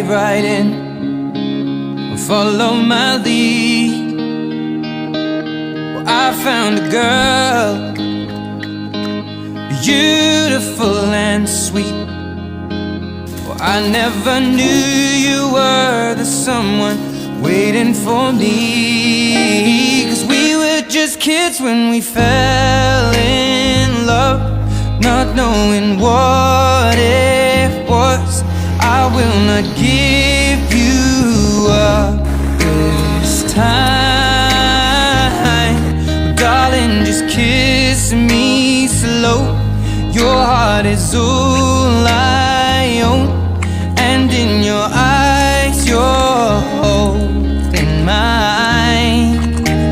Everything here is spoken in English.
dive right in and follow my lead. Well, I found a girl, beautiful and sweet. Well, I never knew you were the someone waiting for me. 'Cause we were just kids when we fell in love, not knowing what it was. I will not give you up this time, darling, just kiss me slow. Your heart is all